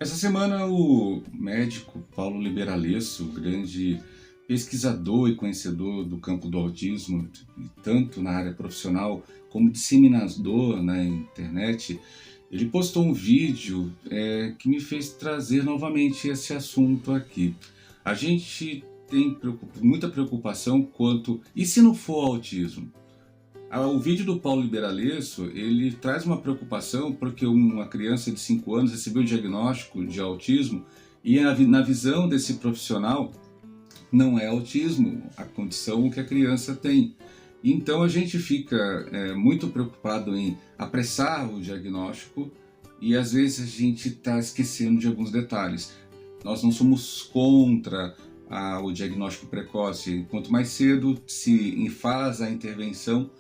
Essa semana o médico Paulo Liberalesso, grande pesquisador e conhecedor do campo do autismo, tanto na área profissional como disseminador na internet, ele postou um vídeo que me fez trazer novamente esse assunto aqui. A gente tem muita preocupação quanto, e se não for autismo? O vídeo do Paulo Liberalesso, ele traz uma preocupação porque uma criança de 5 anos recebeu o diagnóstico de autismo e na visão desse profissional não é autismo a condição que a criança tem. Então a gente fica muito preocupado em apressar o diagnóstico e às vezes a gente está esquecendo de alguns detalhes. Nós não somos contra o diagnóstico precoce. Quanto mais cedo se faz a intervenção,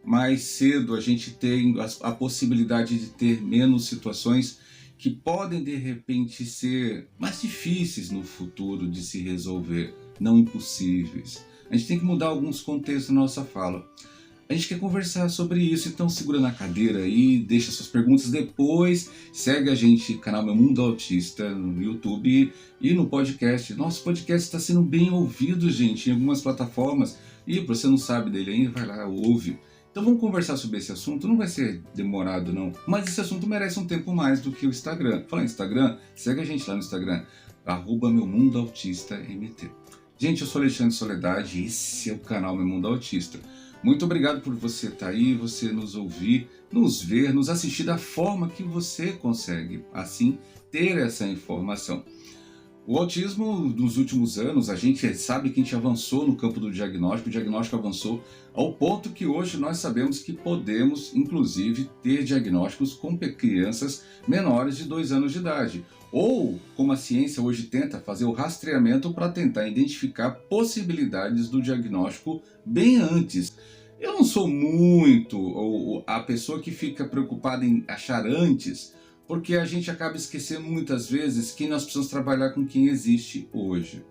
mais cedo a gente tem a possibilidade de ter menos situações que podem de repente ser mais difíceis no futuro de se resolver, não impossíveis. A gente tem que mudar alguns contextos na nossa fala. A gente quer conversar sobre isso, então segura na cadeira aí, deixa suas perguntas depois, segue a gente, canal Meu Mundo Autista, no YouTube e no podcast. Nosso podcast está sendo bem ouvido, gente, em algumas plataformas. E se você não sabe dele ainda, vai lá, ouve. Então vamos conversar sobre esse assunto, não vai ser demorado não, mas esse assunto merece um tempo mais do que o Instagram. Falando em Instagram, segue a gente lá no Instagram, @meumundoautistamt. Gente, eu sou Alexandre Soledade e esse é o canal Meu Mundo Autista. Muito obrigado por você estar aí, você nos ouvir, nos ver, nos assistir da forma que você consegue, assim, ter essa informação. O autismo, nos últimos anos, a gente sabe que a gente avançou no campo do diagnóstico, o diagnóstico avançou ao ponto que hoje nós sabemos que podemos, inclusive, ter diagnósticos com crianças menores de 2 anos de idade. Ou, como a ciência hoje tenta fazer o rastreamento para tentar identificar possibilidades do diagnóstico bem antes. Eu não sou muito a pessoa que fica preocupada em achar antes, porque a gente acaba esquecendo muitas vezes que nós precisamos trabalhar com quem existe hoje.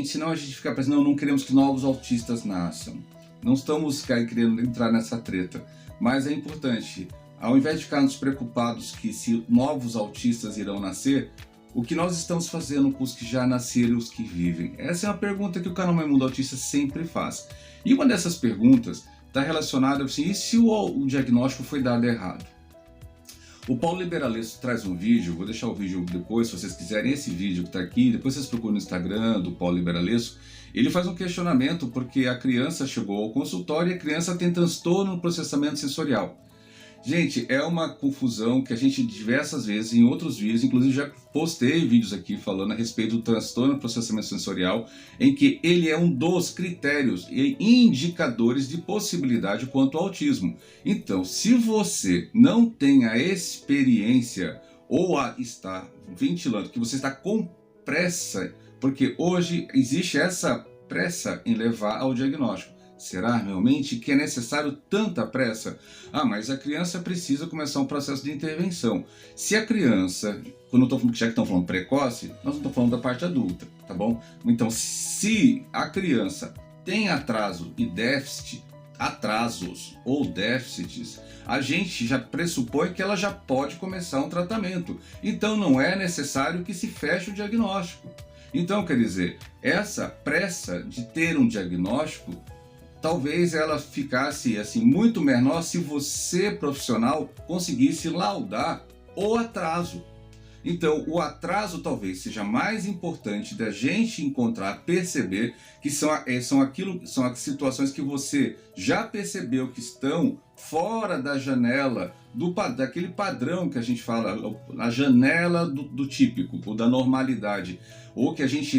Senão a gente fica pensando, não queremos que novos autistas nasçam. Não estamos querendo entrar nessa treta, mas é importante, ao invés de ficarmos preocupados que se novos autistas irão nascer, o que nós estamos fazendo com os que já nasceram e os que vivem? Essa é uma pergunta que o canal Meu Mundo Autista sempre faz. E uma dessas perguntas está relacionada assim, e se o diagnóstico foi dado errado? O Paulo Liberalesso traz um vídeo, vou deixar o vídeo depois, se vocês quiserem, esse vídeo que está aqui, depois vocês procuram no Instagram do Paulo Liberalesso. Ele faz um questionamento porque a criança chegou ao consultório e a criança tem transtorno no processamento sensorial. Gente, é uma confusão que a gente diversas vezes, em outros vídeos, inclusive já postei vídeos aqui falando a respeito do transtorno do processamento sensorial, em que ele é um dos critérios e indicadores de possibilidade quanto ao autismo. Então, se você não tem a experiência ou está ventilando, que você está com pressa, porque hoje existe essa pressa em levar ao diagnóstico. Será realmente que é necessário tanta pressa? Mas a criança precisa começar um processo de intervenção. Se a criança, já que estão falando precoce, nós não estamos falando da parte adulta, tá bom? Então, se a criança tem atraso e déficit, atrasos ou déficits, a gente já pressupõe que ela já pode começar um tratamento. Então, não é necessário que se feche o diagnóstico. Então, quer dizer, essa pressa de ter um diagnóstico, talvez ela ficasse assim muito menor se você, profissional, conseguisse laudar o atraso. Então, o atraso talvez seja mais importante da gente encontrar, perceber que são as situações que você já percebeu que estão fora da janela daquele padrão que a gente fala, a janela do típico, ou da normalidade, ou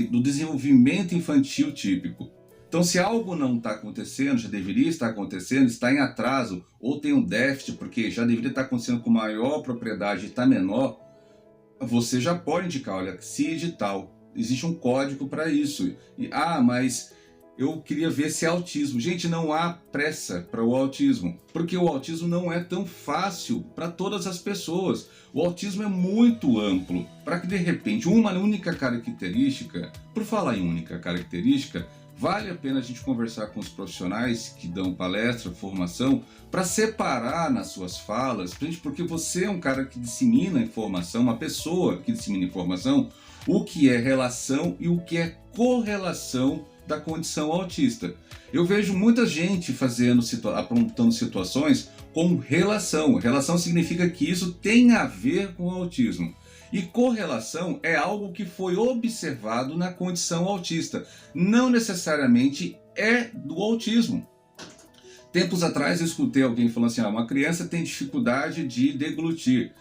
do desenvolvimento infantil típico. Então, se algo não está acontecendo, já deveria estar acontecendo, está em atraso ou tem um déficit, porque já deveria estar acontecendo com maior propriedade e está menor, você já pode indicar, olha, CID tal, existe um código para isso. Mas eu queria ver se é autismo. Gente, não há pressa para o autismo, porque o autismo não é tão fácil para todas as pessoas. O autismo é muito amplo, para que de repente uma única característica, por falar em única característica, vale a pena a gente conversar com os profissionais que dão palestra, formação, para separar nas suas falas, porque você é um cara que dissemina informação, uma pessoa que dissemina informação, o que é relação e o que é correlação da condição autista. Eu vejo muita gente apontando situações com relação. Relação significa que isso tem a ver com o autismo. E correlação é algo que foi observado na condição autista, não necessariamente é do autismo. Tempos atrás eu escutei alguém falando assim, uma criança tem dificuldade de deglutir.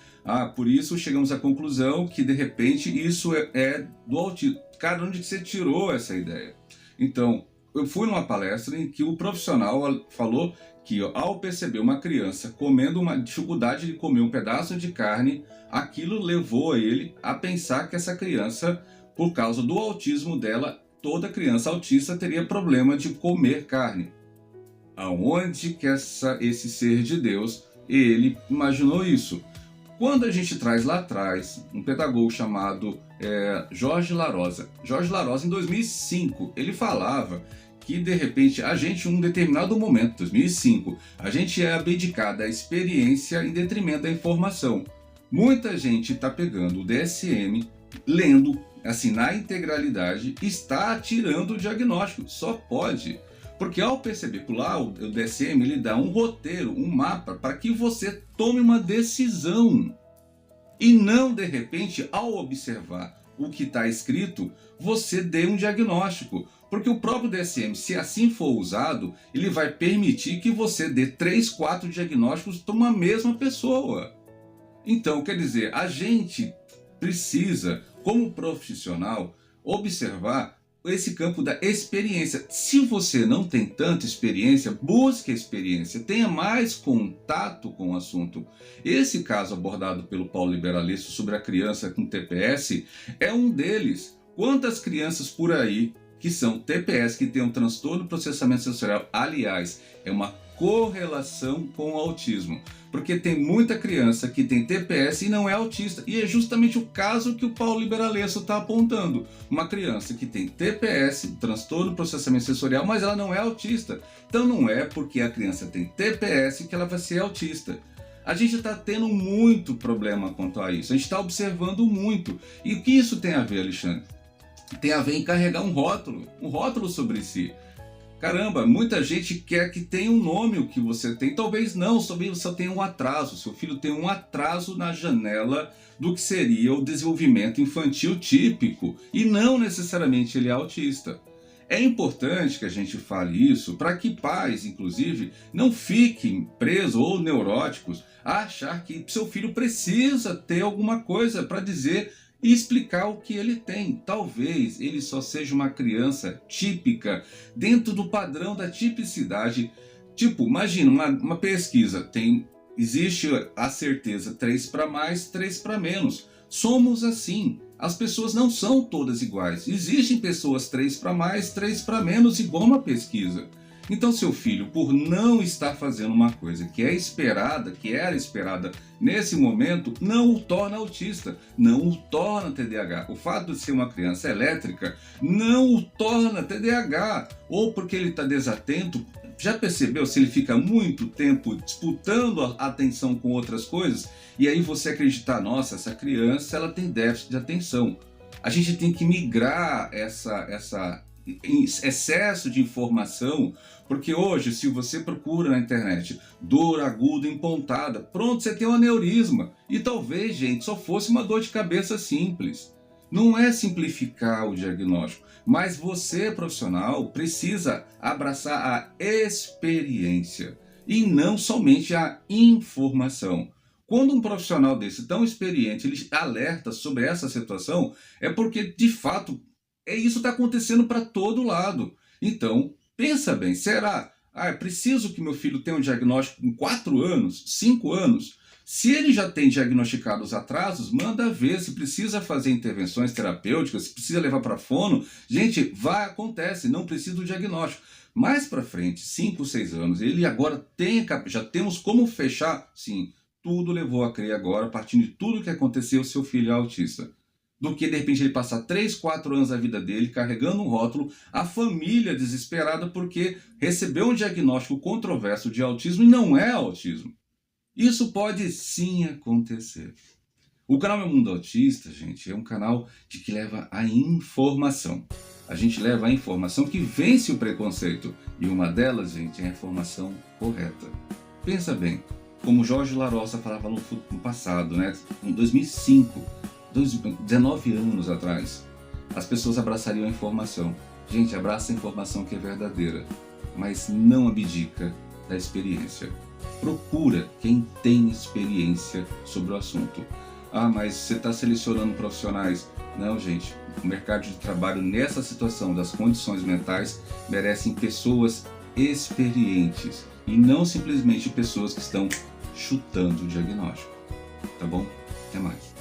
Por isso chegamos à conclusão que de repente isso é do autismo. Cara, onde que você tirou essa ideia? Então, eu fui numa palestra em que o profissional falou que ao perceber uma criança comendo uma dificuldade de comer um pedaço de carne, aquilo levou ele a pensar que essa criança, por causa do autismo dela, toda criança autista teria problema de comer carne. Aonde que esse ser de Deus, ele imaginou isso? Quando a gente traz lá atrás um pedagogo chamado Jorge Larosa. Jorge Larosa, em 2005, ele falava que de repente a gente, em um determinado momento, 2005, a gente é abdicado da experiência em detrimento da informação. Muita gente está pegando o DSM, lendo assim na integralidade, está tirando o diagnóstico, só pode. Porque ao perceber que lá o DSM ele dá um roteiro, um mapa, para que você tome uma decisão. E não, de repente, ao observar o que está escrito, você dê um diagnóstico. Porque o próprio DSM, se assim for usado, ele vai permitir que você dê 3, 4 diagnósticos para uma mesma pessoa. Então, quer dizer, a gente precisa, como profissional, observar esse campo da experiência. Se você não tem tanta experiência, busque a experiência, tenha mais contato com o assunto. Esse caso abordado pelo Paulo Liberalesso sobre a criança com TPS é um deles. Quantas crianças por aí que são TPS, que têm um transtorno do processamento sensorial, aliás, é uma correlação com o autismo, porque tem muita criança que tem TPS e não é autista, e é justamente o caso que o Paulo Liberalesso está apontando. Uma criança que tem TPS, transtorno do processamento sensorial, mas ela não é autista. Então não é porque a criança tem TPS que ela vai ser autista. A gente está tendo muito problema quanto a isso, a gente está observando muito. E o que isso tem a ver, Alexandre? Tem a ver em carregar um rótulo sobre si. Caramba, muita gente quer que tenha um nome o que você tem. Talvez não, talvez você tenha um atraso. Seu filho tem um atraso na janela do que seria o desenvolvimento infantil típico. E não necessariamente ele é autista. É importante que a gente fale isso para que pais, inclusive, não fiquem presos ou neuróticos a achar que seu filho precisa ter alguma coisa para dizer e explicar o que ele tem. Talvez ele só seja uma criança típica dentro do padrão da tipicidade. Tipo, imagina uma pesquisa, existe a certeza 3 para mais, 3 para menos. Somos assim. As pessoas não são todas iguais. Existem pessoas 3 para mais, 3 para menos, igual uma pesquisa. Então seu filho, por não estar fazendo uma coisa que é esperada, que era esperada nesse momento, não o torna autista, não o torna TDAH. O fato de ser uma criança elétrica não o torna TDAH. Ou porque ele está desatento. Já percebeu se ele fica muito tempo disputando a atenção com outras coisas? E aí você acreditar, nossa, essa criança ela tem déficit de atenção. A gente tem que migrar essa excesso de informação, porque hoje, se você procura na internet dor aguda empontada, pronto, você tem um aneurisma. E talvez, gente, só fosse uma dor de cabeça simples. Não é simplificar o diagnóstico, mas você, profissional, precisa abraçar a experiência e não somente a informação. Quando um profissional desse tão experiente ele alerta sobre essa situação, é porque, de fato, isso está acontecendo para todo lado. Então, pensa bem, será? É preciso que meu filho tenha um diagnóstico com 4 anos, 5 anos? Se ele já tem diagnosticado os atrasos, manda ver se precisa fazer intervenções terapêuticas, se precisa levar para fono. Gente, acontece, não precisa do diagnóstico. Mais para frente, 5, 6 anos, ele agora já temos como fechar, sim, tudo levou a crer agora, partindo de tudo que aconteceu, seu filho é autista. do que de repente ele passar 3, 4 anos da vida dele carregando um rótulo, a família desesperada porque recebeu um diagnóstico controverso de autismo e não é autismo. Isso pode sim acontecer. O canal Meu Mundo Autista, gente, é um canal que leva a informação. A gente leva a informação que vence o preconceito. E uma delas, gente, é a informação correta. Pensa bem, como Jorge Larossa falava no passado, né? Em 2005, 19 anos atrás, as pessoas abraçariam a informação. Gente, abraça a informação que é verdadeira, mas não abdica da experiência. Procura quem tem experiência sobre o assunto. Ah, mas você está selecionando profissionais. Não, gente. O mercado de trabalho nessa situação das condições mentais merecem pessoas experientes e não simplesmente pessoas que estão chutando o diagnóstico. Tá bom? Até mais.